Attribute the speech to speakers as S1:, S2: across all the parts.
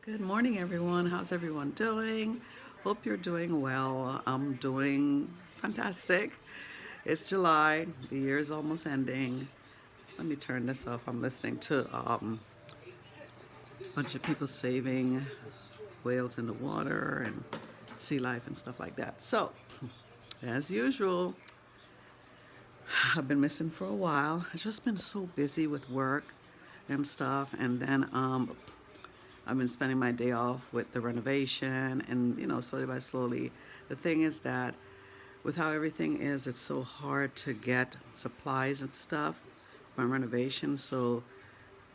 S1: Good morning, everyone. How's everyone doing? Hope you're doing well. I'm doing fantastic. It's July. The year is almost ending. Let me turn this off. I'm listening to a bunch of people saving whales in the water and sea life and stuff like that. So, as usual, I've been missing for a while. I've just been so busy with work and stuff, and then I've been spending my day off with the renovation, and slowly by slowly. The thing is that with how everything is, it's so hard to get supplies and stuff for renovation. So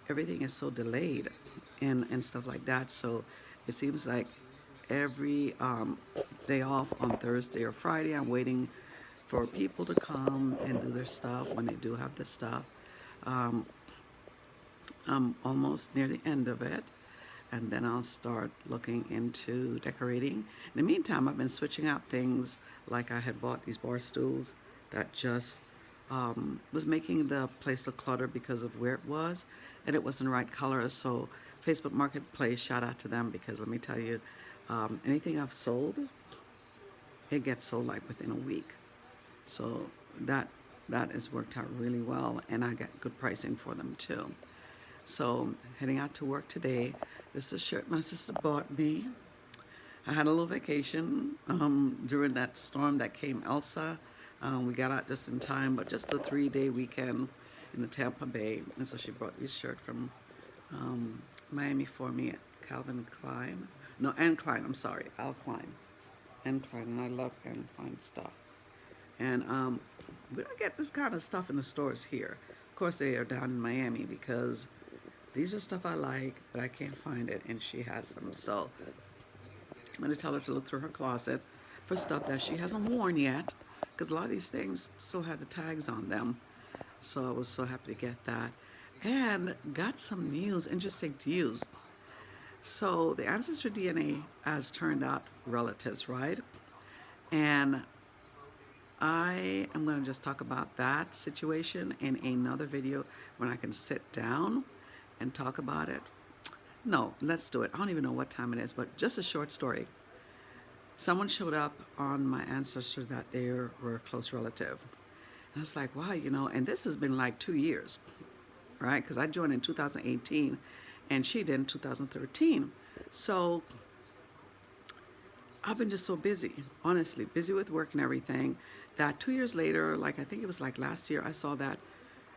S1: everything is so delayed and stuff like that. So it seems like every day off on Thursday or Friday, I'm waiting for people to come and do their stuff when they do have the stuff. Um, I'm almost near the end of it, and then I'll start looking into decorating. In the meantime, I've been switching out things, like I had bought these bar stools that just was making the place look cluttered because of where it was, and it wasn't the right color. So Facebook Marketplace, shout out to them, because let me tell you, anything I've sold, it gets sold like within a week. So that that has worked out really well, and I got good pricing for them too. So heading out to work today. This is a shirt my sister bought me. I had a little vacation during that storm that came, Elsa. We got out just in time, but just a 3-day weekend in the Tampa Bay. And so she brought this shirt from Miami for me at Calvin Klein. No, Anne Klein, I'm sorry, Al Klein. Anne Klein, and I love Anne Klein stuff. And we don't get this kind of stuff in the stores here. Of course, they are down in Miami because these are stuff I like, but I can't find it, and she has them. So I'm going to tell her to look through her closet for stuff that she hasn't worn yet, because a lot of these things still have the tags on them. So I was so happy to get that. And got some news, interesting news. So the Ancestry DNA has turned out relatives, right? And I am going to just talk about that situation in another video when I can sit down and talk about it. No, let's do it. I don't even know what time it is, but just a short story. Someone showed up on my ancestor that they were a close relative. And I was like, wow, and this has been like 2 years, right? Because I joined in 2018 and she did in 2013. So I've been just so busy, honestly, busy with work and everything, that 2 years later, like I think it was like last year, I saw that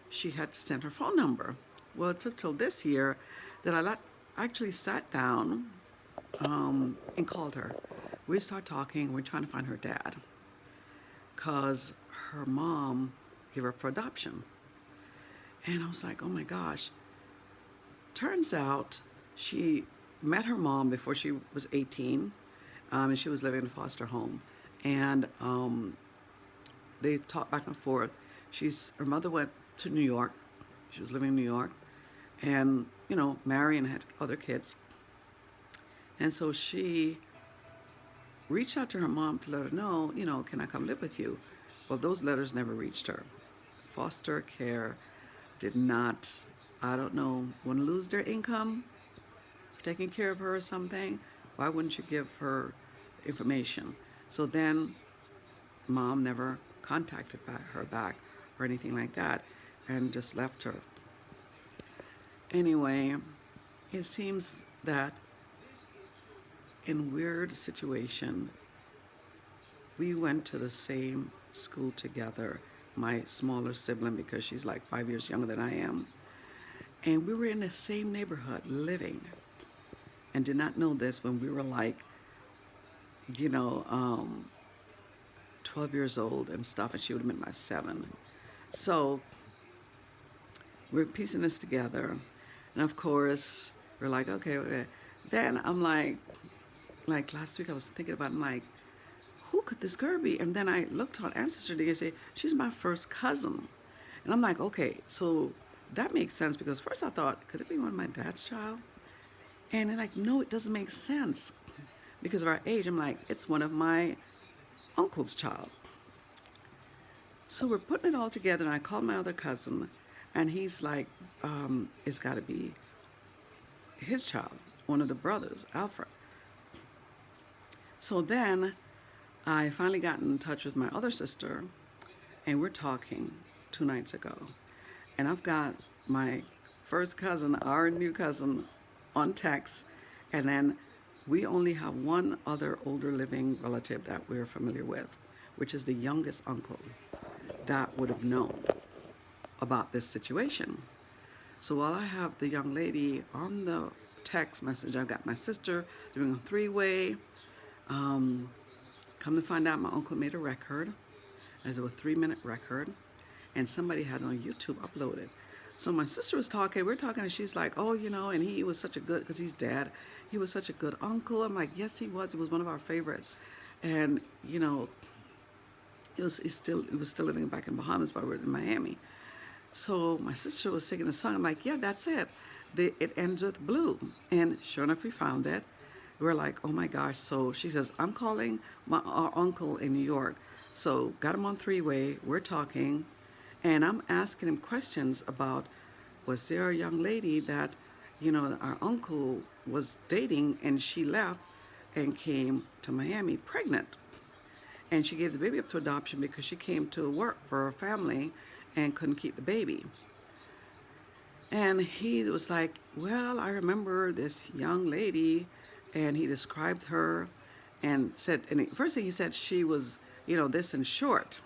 S1: she had to send her phone number. Well, it took till this year that actually sat down and called her. We start talking. We're trying to find her dad because her mom gave her up for adoption. And I was like, oh my gosh. Turns out she met her mom before she was 18, and she was living in a foster home. And they talked back and forth. Her mother went to New York. She was living in New York, and married and had other kids. And so she reached out to her mom to let her know, can I come live with you? Well, those letters never reached her. Foster care did not, I don't know, want to lose their income for taking care of her or something. Why wouldn't you give her information? So then mom never contacted her back or anything like that, and just left her. Anyway, it seems that in weird situation, we went to the same school together, my smaller sibling, because she's like 5 years younger than I am. And we were in the same neighborhood living, and did not know this when we were like, 12 years old and stuff, and she would have been my 7. So we're piecing this together. And of course, we're like, okay. Then I'm like last week I was thinking about, I'm like, who could this girl be? And then I looked on Ancestry and say, she's my first cousin. And I'm like, okay, so that makes sense, because first I thought, could it be one of my dad's child? And they're like, no, it doesn't make sense because of our age. I'm like, it's one of my uncle's child. So we're putting it all together, and I called my other cousin, and he's like, it's got to be his child. one of the brothers, Alfred. So then I finally got in touch with my other sister, and we're talking 2 nights ago. And I've got my first cousin, our new cousin, on text, and then we only have one other older living relative that we're familiar with, which is the youngest uncle that would have known about this situation. So while I have the young lady on the text message, I've got my sister doing a three-way. Come to find out, my uncle made a record. It was a 3-minute record, and somebody had it on YouTube uploaded. So my sister was talking, we're talking, and she's like, oh, and he was such a good, because he's dead, he was such a good uncle. I'm like, yes, he was one of our favorites. And, he was still living back in Bahamas, but we're in Miami. So my sister was singing a song. I'm like, yeah, that's it. It ends with blue. And sure enough, we found it. We're like, oh my gosh. So she says, I'm calling our uncle in New York. So got him on three-way. We're talking. And I'm asking him questions about, was there a young lady that, our uncle was dating, and she left and came to Miami pregnant. And she gave the baby up to adoption because she came to work for her family and couldn't keep the baby. And he was like, well, I remember this young lady, and he described her and said, and first thing he said, she was, this in short.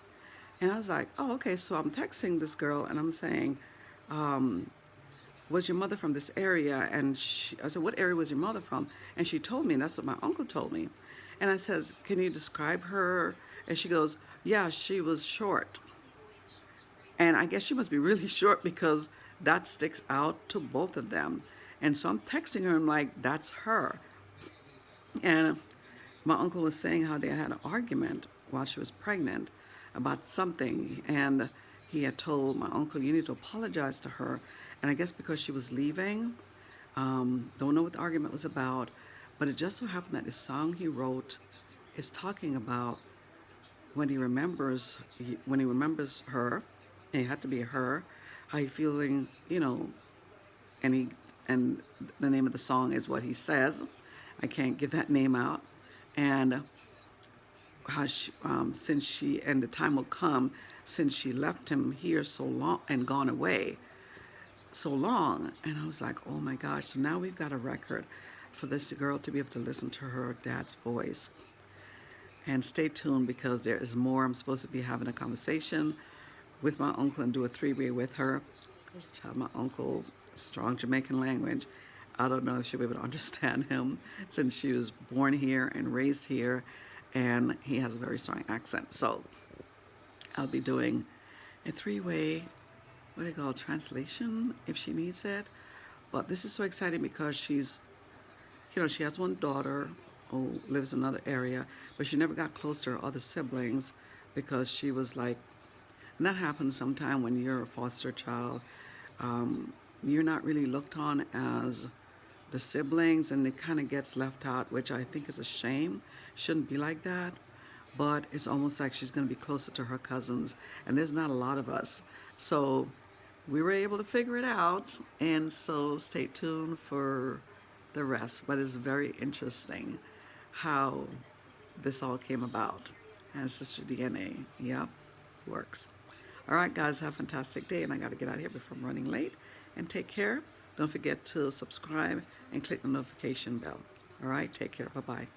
S1: And I was like, oh, okay. So I'm texting this girl, and I'm saying, was your mother from this area? And I said, what area was your mother from? And she told me, and that's what my uncle told me. And I says, can you describe her? And she goes, yeah, she was short. And I guess she must be really short because that sticks out to both of them. And so I'm texting her, and I'm like, that's her. And my uncle was saying how they had an argument while she was pregnant about something. And he had told my uncle, you need to apologize to her. And I guess because she was leaving, don't know what the argument was about, but it just so happened that the song he wrote is talking about when he remembers her, and it had to be her, how he feeling, and the name of the song is what he says. I can't give that name out. And how she, since she, and the time will come, since she left him here so long and gone away so long. And I was like, oh my gosh. So now we've got a record for this girl to be able to listen to her dad's voice. And stay tuned, because there is more. I'm supposed to be having a conversation with my uncle and do a three-way with her. Because my uncle, strong Jamaican language, I don't know if she'll be able to understand him since she was born here and raised here, and he has a very strong accent. So I'll be doing a three-way, what do you call it, translation if she needs it. But this is so exciting because she's, she has one daughter who lives in another area, but she never got close to her other siblings because she was like, and that happens sometime when you're a foster child. You're not really looked on as the siblings, and it kind of gets left out, which I think is a shame. Shouldn't be like that, but it's almost like she's going to be closer to her cousins, and there's not a lot of us. So we were able to figure it out, and so stay tuned for the rest. But it's very interesting how this all came about. Ancestry DNA, yep, works. All right, guys, have a fantastic day, and I got to get out of here before I'm running late. And take care. Don't forget to subscribe and click the notification bell. All right, take care. Bye-bye.